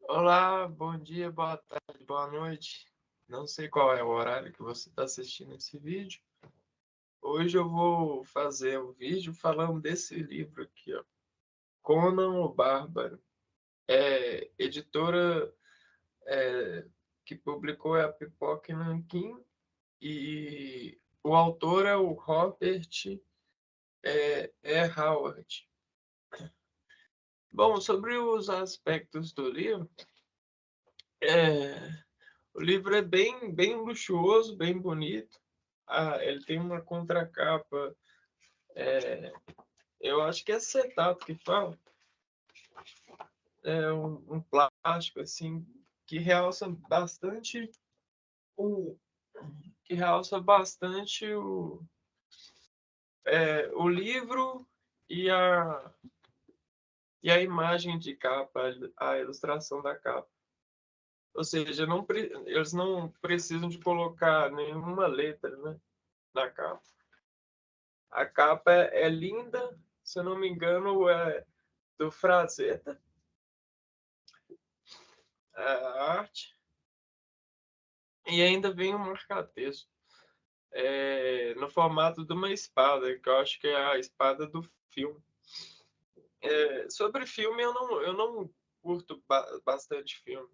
Olá, bom dia, boa tarde, boa noite. Não sei qual é o horário que você está assistindo esse vídeo. Hoje eu vou fazer um vídeo falando desse livro aqui, ó, Conan o Bárbaro. Editora que publicou é a Pipoca e Nanquim e o autor é o Robert Howard. Bom, sobre os aspectos do livro, é, o livro é bem luxuoso, bem bonito. Ele tem uma contracapa, eu acho que é acetato que fala, é um plástico assim que realça bastante o que realça bastante o livro e a imagem de capa, a ilustração da capa. Ou seja, eles não precisam de colocar nenhuma letra, né, na capa. A capa é linda, se eu não me engano, é do Frazetta, a arte, e ainda vem um marca-texto no formato de uma espada, que eu acho que é a espada do filme. Sobre filme, eu não curto bastante filme.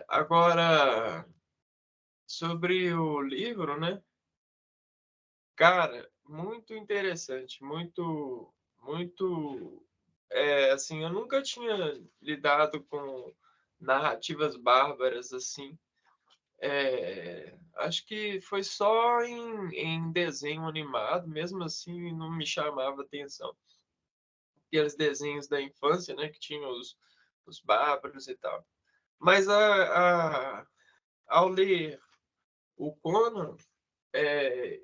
Agora, sobre o livro, né? Cara, muito interessante, muito. Assim, eu nunca tinha lidado com narrativas bárbaras assim. Acho que foi só em desenho animado, mesmo assim não me chamava atenção. Aqueles desenhos da infância, né, que tinham os bárbaros e tal. Mas ao ler o Conan,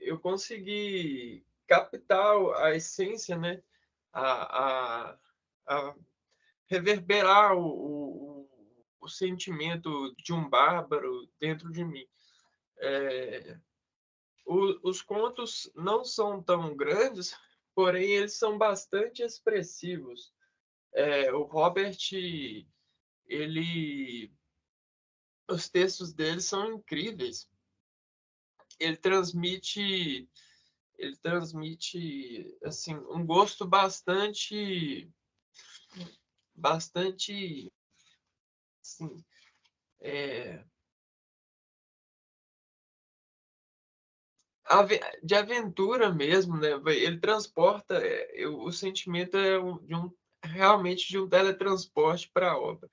eu consegui captar a essência, né, a, a, a reverberar o sentimento de um bárbaro dentro de mim. É, os contos não são tão grandes, porém eles são bastante expressivos. O Robert, ele, os textos dele são incríveis. Ele transmite, ele transmite assim um gosto bastante, assim, é, de aventura mesmo, né? Ele transporta o sentimento realmente de um teletransporte para a obra.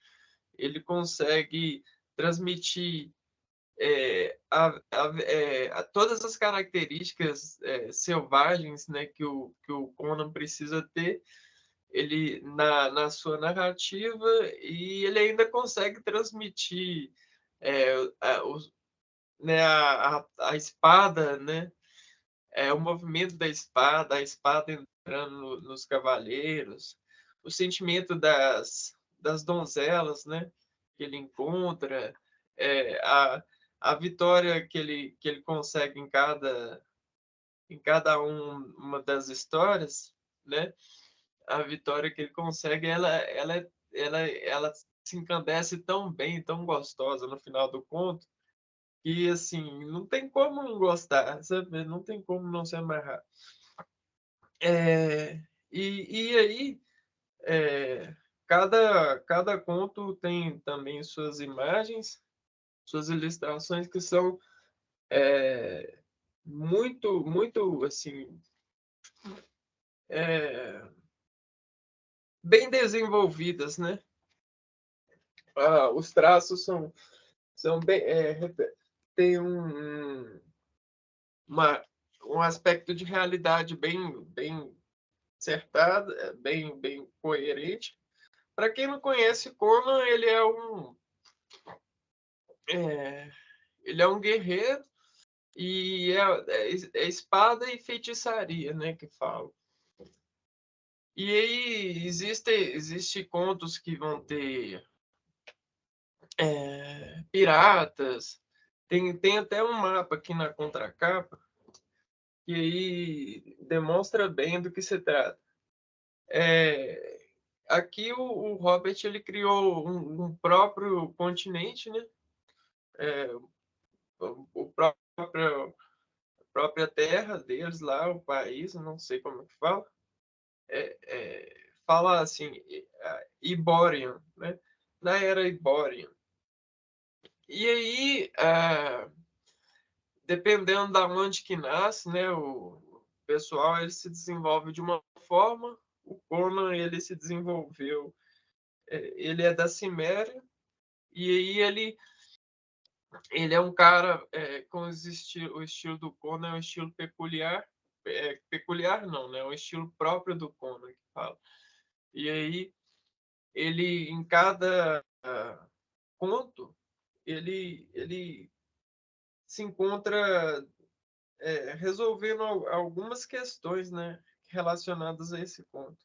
Ele consegue transmitir todas as características selvagens, né, que o Conan precisa ter ele na sua narrativa, e ele ainda consegue transmitir é, a, os- né, a espada, né, o movimento da espada, a espada entrando nos cavaleiros, o sentimento das donzelas, né, que ele encontra, a vitória que ele consegue em cada uma das histórias, né? A vitória que ele consegue, ela se encandece tão bem, tão gostosa no final do conto, que assim, não tem como não gostar, sabe? Não tem como não se amarrar. É, e aí, é, cada conto tem também suas imagens, suas ilustrações que são é, muito, assim, é, bem desenvolvidas, né? Os traços são bem, tem uma, um aspecto de realidade bem acertado, bem coerente. Para quem não conhece Conan, é, ele é um guerreiro e é espada e feitiçaria, né, que fala. E aí existe contos que vão ter piratas. Tem até um mapa aqui na contracapa que aí demonstra bem do que se trata. É, aqui o Robert ele criou um próprio continente, né? O próprio a própria terra deles lá, o país, não sei como que fala, fala assim, Iborian, né? Na era Iborian. E aí, dependendo da onde que nasce, né, o pessoal ele se desenvolve de uma forma, o Conan ele se desenvolveu, ele é da Ciméria, e aí ele é um cara com o estilo do Conan é um estilo peculiar, peculiar não, né, é um estilo próprio do Conan que fala. E aí ele em cada conto ele se encontra resolvendo algumas questões, né, relacionadas a esse conto.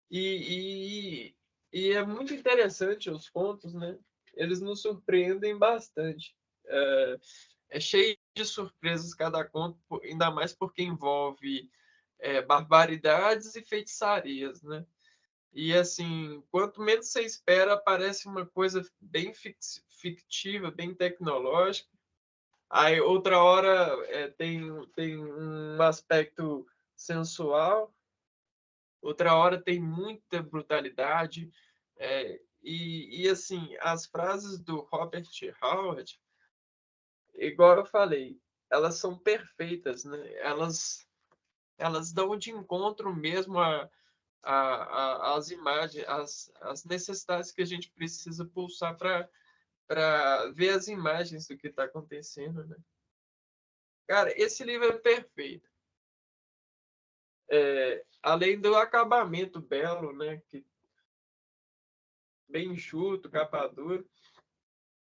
E, e é muito interessante os contos, né? Eles nos surpreendem bastante. É cheio de surpresas cada conto, ainda mais porque envolve barbaridades e feitiçarias, né? E assim, quanto menos você espera, parece uma coisa bem fictiva, bem tecnológica. Aí outra hora tem um aspecto sensual, outra hora tem muita brutalidade. E assim, as frases do Robert Howard, igual eu falei, elas são perfeitas, né? Elas dão de encontro mesmo às imagens, às necessidades que a gente precisa pulsar para ver as imagens do que está acontecendo, né? Cara, esse livro é perfeito. Além do acabamento belo, né? Bem enxuto, capa dura.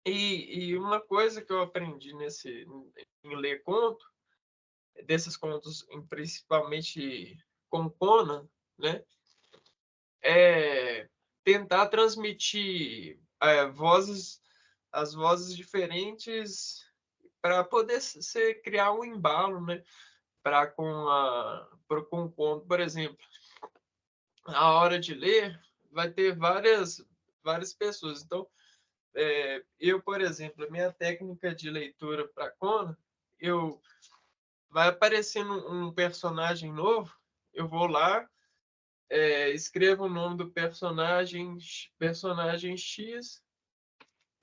E uma coisa que eu aprendi em ler conto, desses contos, principalmente com Conan, né? É tentar transmitir as vozes diferentes para poder criar um embalo, né? Para com o conto, por exemplo, a hora de ler vai ter várias pessoas. Então, eu, por exemplo, a minha técnica de leitura para Conan, eu vai aparecendo um personagem novo, eu vou lá, escrevo o nome do personagem X,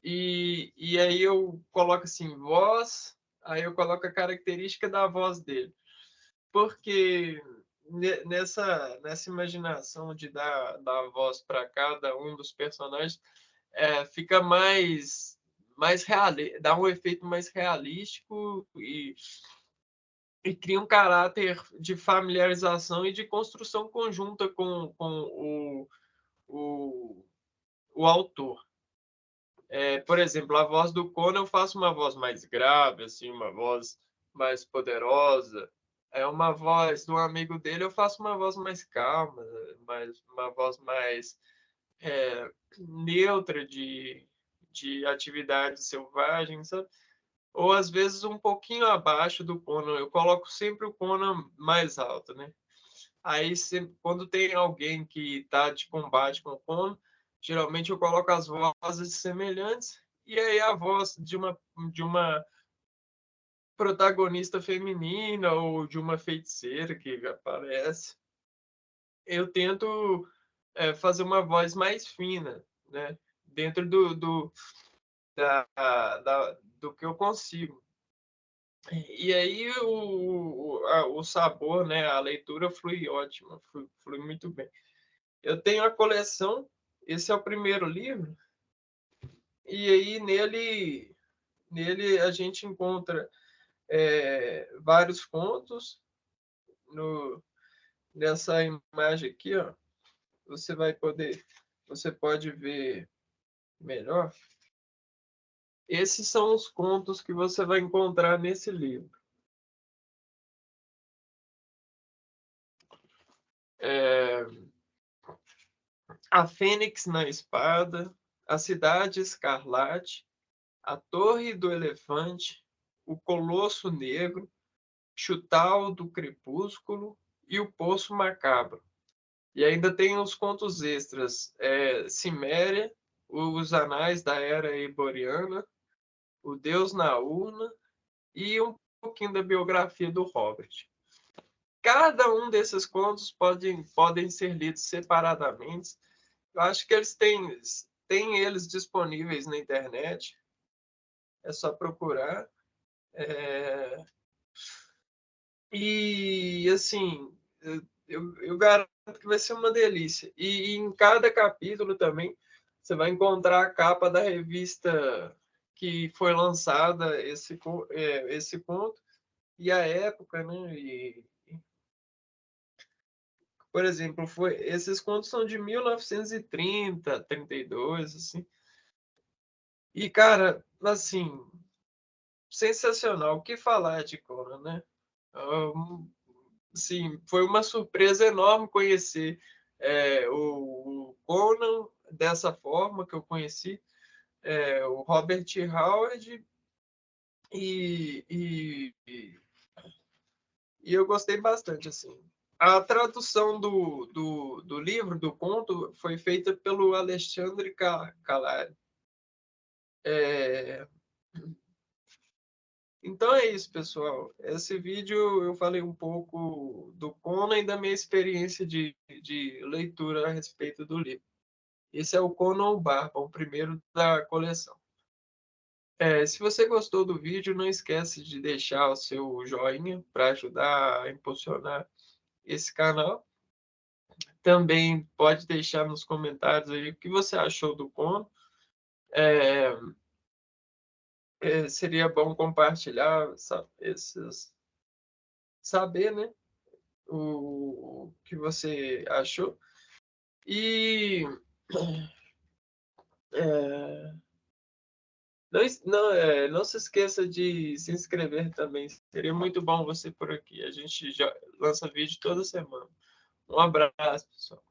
e aí eu coloco assim, voz, aí eu coloco a característica da voz dele. Porque nessa imaginação de dar voz para cada um dos personagens, fica mais real, dá um efeito mais realístico e cria um caráter de familiarização e de construção conjunta com o autor. Por exemplo, a voz do Conan eu faço uma voz mais grave, assim, uma voz mais poderosa. Uma voz de um amigo dele eu faço uma voz mais calma, uma voz mais neutra de atividade selvagem, sabe? Ou às vezes um pouquinho abaixo do Conan. Eu coloco sempre o Conan mais alto, né? Aí, quando tem alguém que está de combate com o Conan, geralmente eu coloco as vozes semelhantes e aí a voz de uma protagonista feminina ou de uma feiticeira que aparece. Eu tento fazer uma voz mais fina, né? Dentro do que eu consigo. E aí o sabor, né? A leitura flui ótimo, flui muito bem. Eu tenho a coleção, esse é o primeiro livro, e aí nele a gente encontra vários contos. Nessa imagem aqui, ó, você pode ver melhor. Esses são os contos que você vai encontrar nesse livro. A Fênix na Espada, A Cidade Escarlate, A Torre do Elefante, O Colosso Negro, Chutal do Crepúsculo e O Poço Macabro. E ainda tem os contos extras, Ciméria, os Anais da Era Eboriana, o Deus na Urna e um pouquinho da biografia do Robert. Cada um desses contos podem ser lidos separadamente. Eu acho que eles têm eles disponíveis na internet. É só procurar. E, assim, eu garanto que vai ser uma delícia. E em cada capítulo também, você vai encontrar a capa da revista que foi lançada esse conto e a época, né? Por exemplo, esses contos são de 1930, 32, assim. E, cara, assim, sensacional. O que falar de Conan, né? Sim, foi uma surpresa enorme conhecer o Conan dessa forma que eu conheci, o Robert Howard, e, e, e eu gostei bastante, assim. A tradução do livro, do conto, foi feita pelo Alexandre Calari. Então é isso, pessoal. Esse vídeo eu falei um pouco do Conan e da minha experiência de leitura a respeito do livro. Esse é o Conan Barba, o primeiro da coleção. Se você gostou do vídeo, não esquece de deixar o seu joinha para ajudar a impulsionar esse canal. Também pode deixar nos comentários aí o que você achou do Conan. É, seria bom compartilhar saber, né, o que você achou. E é, não se esqueça de se inscrever também. Seria muito bom você por aqui. A gente já lança vídeo toda semana. Um abraço, pessoal.